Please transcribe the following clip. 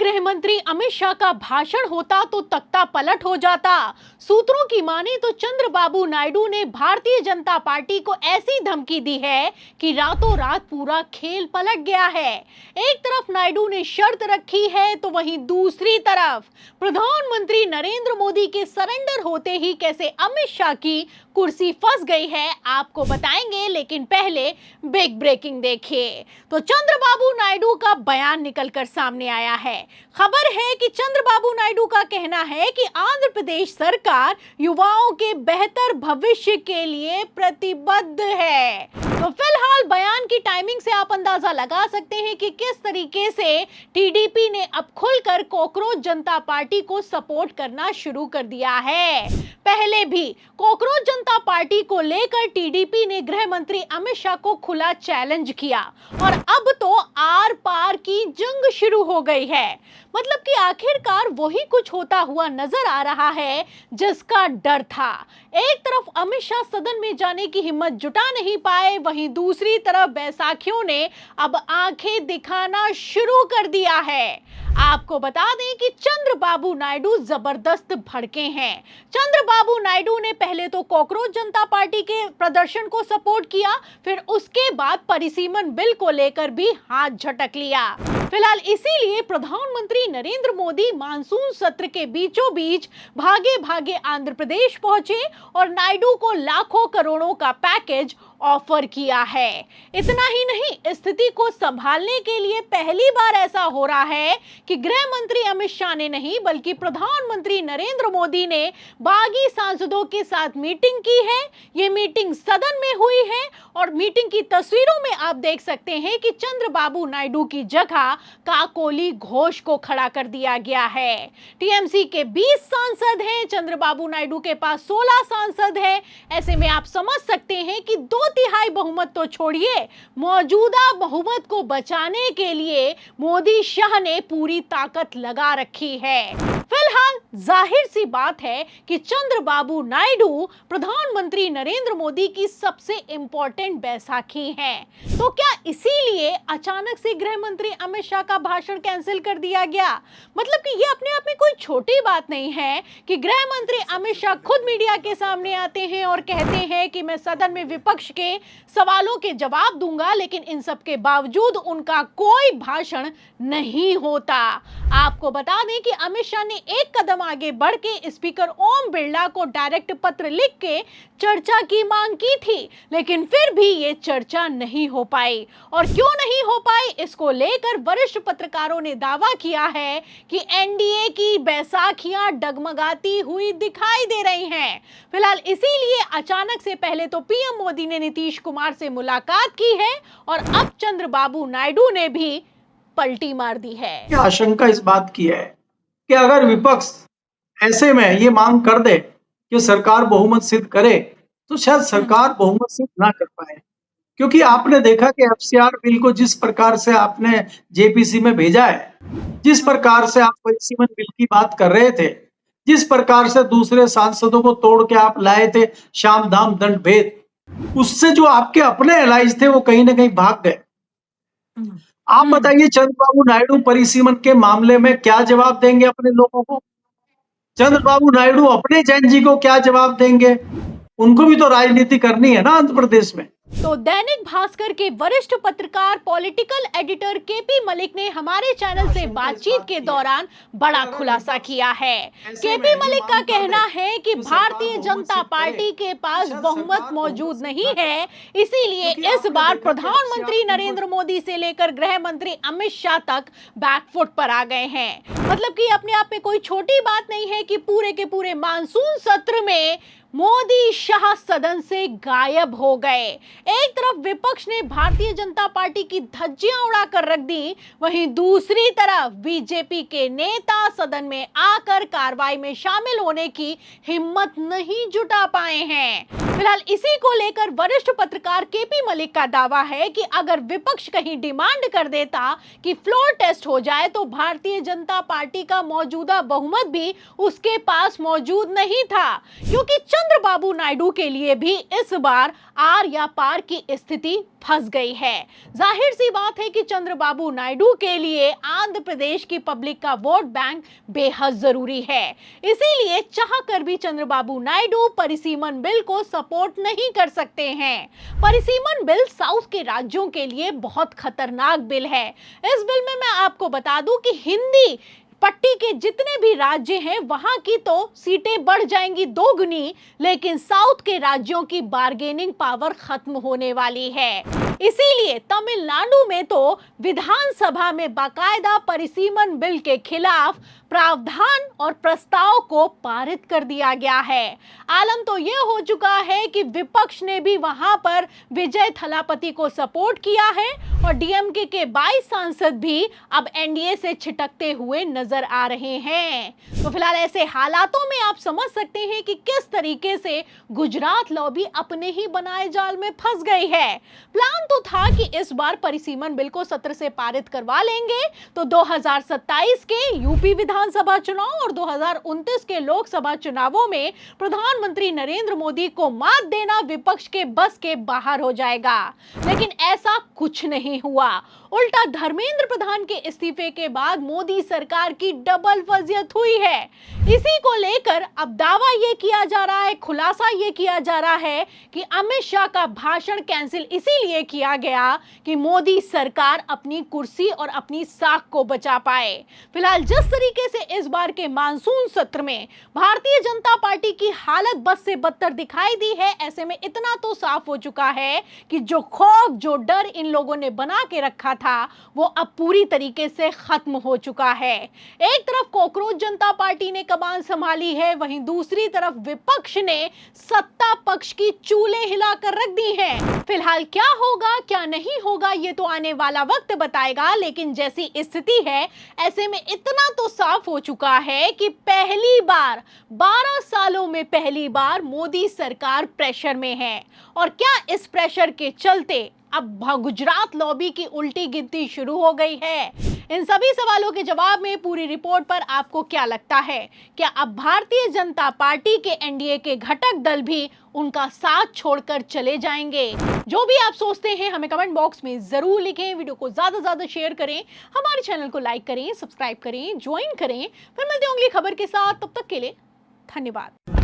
गृह मंत्री अमित शाह का भाषण होता तो तख्ता पलट हो जाता। सूत्रों की माने तो चंद्रबाबू नायडू ने भारतीय जनता पार्टी को ऐसी धमकी दी है कि रातों रात पूरा खेल पलट गया है। एक तरफ नायडू ने शर्त रखी है तो वहीं दूसरी तरफ प्रधानमंत्री नरेंद्र मोदी के सरेंडर होते ही कैसे अमित शाह की कुर्सी फंस गई है आपको बताएंगे, लेकिन पहले बिग ब्रेकिंग देखिए। तो चंद्रबाबू नायडू का बयान निकलकर सामने आया है। खबर है कि चंद्रबाबू नायडू का कहना है कि आंध्र प्रदेश सरकार युवाओं के बेहतर भविष्य के लिए प्रतिबद्ध है। तो फिलहाल बयान की टाइमिंग से आप अंदाजा लगा सकते हैं कि किस तरीके से टीडीपी ने अब खुलकर कॉकरोच जनता पार्टी को सपोर्ट करना शुरू कर दिया है। पहले भी कॉकरोच जनता पार्टी को लेकर टीडीपी ने गृह मंत्री अमित शाह को खुला चैलेंज किया और अब तो आर पार की जंग शुरू हो गई है। मतलब कि आखिरकार वही कुछ होता हुआ नजर आ रहा है जिसका डर था। एक तरफ अमित शाह सदन में जाने की हिम्मत जुटा नहीं पाए, वहीं दूसरी तरफ बैसाखियों ने अब आंखें दिखाना शुरू कर दिया है। आपको बता दें कि चंद्रबाबू नायडू जबरदस्त भड़के हैं। चंद्रबाबू नायडू ने पहले तो कॉकरोच जनता पार्टी के प्रदर्शन को सपोर्ट किया, फिर उसके बाद परिसीमन बिल को लेकर भी हाथ झटक लिया। फिलहाल इसीलिए प्रधानमंत्री नरेंद्र मोदी मानसून सत्र के बीचों बीच भागे भागे आंध्र प्रदेश पहुंचे और नायडू को लाखों करोड़ों का पैकेज ऑफर किया है। इतना ही नहीं, स्थिति को संभालने के लिए पहली बार ऐसा हो रहा है कि गृह मंत्री अमित शाह ने नहीं बल्कि प्रधानमंत्री नरेंद्र मोदी ने बागी सांसदों के साथ मीटिंग की है। ये मीटिंग सदन में हुई है और मीटिंग की तस्वीरों में आप देख सकते हैं कि चंद्रबाबू नायडू की जगह काकोली घोष को खड़ा कर दिया गया है। टीएमसी के 20 सांसद हैं, चंद्रबाबू नायडू के पास 16 सांसद हैं। ऐसे में आप समझ सकते हैं कि 2/3 बहुमत तो छोड़िए, मौजूदा बहुमत को बचाने के लिए मोदी शाह ने पूरी ताकत लगा रखी है। फिलहाल जाहिर सी बात है कि चंद्रबाबू नायडू प्रधानमंत्री नरेंद्र मोदी की सबसे इंपॉर्टेंट बैसाखी हैं। तो क्या इसीलिए अचानक से गृह मंत्री अमित शाह का भाषण कैंसिल कर दिया गया? मतलब कि ये अपने आप में कोई छोटी बात नहीं है कि गृह मंत्री अमित शाह खुद मीडिया के सामने आते हैं और कहते हैं कि मैं सदन में विपक्ष के सवालों के जवाब दूंगा, लेकिन इन सब के बावजूद उनका कोई भाषण नहीं होता। आपको बता दें कि अमित शाह ने एक कदम आगे बढ़ के स्पीकर ओम बिरला को डायरेक्ट पत्र लिख के चर्चा की मांग की थी, लेकिन फिर भी ये चर्चा नहीं हो पाई। और क्यों नहीं हो पाई, इसको लेकर वरिष्ठ पत्रकारों ने दावा किया है कि एनडीए की बैसाखियां डगमगाती हुई दिखाई दे रही हैं। फिलहाल इसीलिए अचानक से पहले तो पीएम मोदी ने नीतीश कुमार से मुलाकात की है और अब चंद्रबाबू नायडू ने भी पलटी मार दी है। आशंका इस बात की है कि अगर विपक्ष ऐसे में ये मांग कर दे कि सरकार बहुमत सिद्ध करे तो शायद सरकार बहुमत सिद्ध ना कर पाए, क्योंकि आपने देखा कि एफसीआर बिल को जिस प्रकार से आपने जेपीसी में भेजा है, जिस प्रकार से आप परिसीमन बिल की बात कर रहे थे, जिस प्रकार से दूसरे सांसदों को तोड़ के आप लाए थे शाम दाम दंड भेद, उससे जो आपके अपने एलाइज थे वो कहीं ना कहीं भाग गए। आप बताइए चंद्रबाबू नायडू परिसीमन के मामले में क्या जवाब देंगे अपने लोगों को? चंद्रबाबू नायडू अपने जैन जी को क्या जवाब देंगे? उनको भी तो राजनीति करनी है ना आंध्र प्रदेश में। तो दैनिक भास्कर के वरिष्ठ पत्रकार पॉलिटिकल एडिटर केपी मलिक ने हमारे चैनल से बातचीत के दौरान बड़ा खुलासा किया है। केपी मलिक का कहना है कि भारतीय जनता पार्टी के पास बहुमत मौजूद नहीं है, इसीलिए इस बार प्रधानमंत्री नरेंद्र मोदी से लेकर गृह मंत्री अमित शाह तक बैकफुट पर आ गए हैं। मतलब कि अपने आप में कोई छोटी बात नहीं है कि पूरे के पूरे मानसून सत्र में मोदी शाह सदन से गायब हो गए। एक तरफ विपक्ष ने भारतीय जनता पार्टी की धज्जियां उड़ाकर रख दी, वहीं दूसरी तरफ बीजेपी के नेता सदन में आकर कार्रवाई में शामिल होने की हिम्मत नहीं जुटा पाए हैं। फिलहाल इसी को लेकर वरिष्ठ पत्रकार केपी मलिक का दावा है कि अगर विपक्ष कहीं डिमांड कर देता कि फ्लोर टेस्ट हो जाए तो भारतीय जनता पार्टी का मौजूदा बहुमत भी उसके पास मौजूद नहीं था, क्योंकि चंद्रबाबू नायडू के लिए भी इस बार आर या पार बार की स्थिति फंस गई है। जाहिर सी बात है कि चंद्रबाबू नायडू के लिए आंध्र प्रदेश की पब्लिक का वोट बैंक बेहद जरूरी है। इसीलिए चाहकर भी चंद्रबाबू नायडू परिसीमन बिल को सपोर्ट नहीं कर सकते हैं। परिसीमन बिल साउथ के राज्यों के लिए बहुत खतरनाक बिल है। इस बिल में मैं आपको बता दूं कि हिंदी पट्टी के जितने भी राज्य हैं वहां की तो सीटें बढ़ जाएंगी 2 गुनी, लेकिन साउथ के राज्यों की बार्गेनिंग पावर खत्म होने वाली है। इसीलिए तमिलनाडु में तो विधानसभा में बाकायदा परिसीमन बिल के खिलाफ प्रावधान और प्रस्ताव को पारित कर दिया गया है। आलम तो यह हो चुका है कि विपक्ष ने भी वहां पर विजय थलापति को सपोर्ट किया है और डीएमके के 22 सांसद भी अब एनडीए से छिटकते हुए नजर आ रहे हैं। तो फिलहाल ऐसे हालातों में आप समझ सकते हैं कि किस तरीके से गुजरात लॉबी अपने ही बनाए जाल में फंस गई है। प्लान तो था कि इस बार परिसीमन बिल को सत्र से पारित करवा लेंगे तो 2027 के यूपी विधानसभा चुनाव और 2029 के लोकसभा चुनावों में प्रधानमंत्री नरेंद्र मोदी को मात देना विपक्ष के बस के बाहर हो जाएगा। लेकिन ऐसा कुछ नहीं हुआ। उल्टा धर्मेंद्र प्रधान के इस्तीफे के बाद मोदी सरकार की डबल वजियत हुई है। इसी को लेकर अब दावा यह किया जा रहा है, खुलासा यह किया जा रहा है कि अमित शाह का भाषण कैंसिल इसीलिए किया गया कि मोदी सरकार अपनी कुर्सी और अपनी साख को बचा पाए। फिलहाल जिस तरीके से इस बार के मानसून सत्र में भारतीय जनता पार्टी की हालत बद से बदतर दिखाई दी है, ऐसे में इतना तो साफ हो चुका है कि जो खौफ, जो डर इन लोगों ने बना के रखा था वो अब पूरी तरीके से खत्म हो चुका है। एक तरफ कॉकरोच जनता पार्टी ने कमान संभाली है, वहीं दूसरी तरफ विपक्ष ने सत्ता पक्ष की चूल्हे हिलाकर रख दी है। फिलहाल क्या होगा क्या नहीं होगा ये तो आने वाला वक्त बताएगा, लेकिन जैसी स्थिति है ऐसे में इतना तो साफ हो चुका है कि पहली बार 12 सालों में पहली बार मोदी सरकार प्रेशर में है। और क्या इस प्रेशर के चलते अब गुजरात लॉबी की उल्टी गिनती शुरू हो गई है? इन सभी सवालों के जवाब में पूरी रिपोर्ट पर आपको क्या लगता है? क्या अब भारतीय जनता पार्टी के एनडीए के घटक दल भी उनका साथ छोड़कर चले जाएंगे? जो भी आप सोचते हैं हमें कमेंट बॉक्स में जरूर लिखें। वीडियो को ज्यादा से ज्यादा शेयर करें, हमारे चैनल को लाइक करें, सब्सक्राइब करें, ज्वाइन करें। फिर मिलते हैं अगली खबर के साथ, तब तक के लिए धन्यवाद।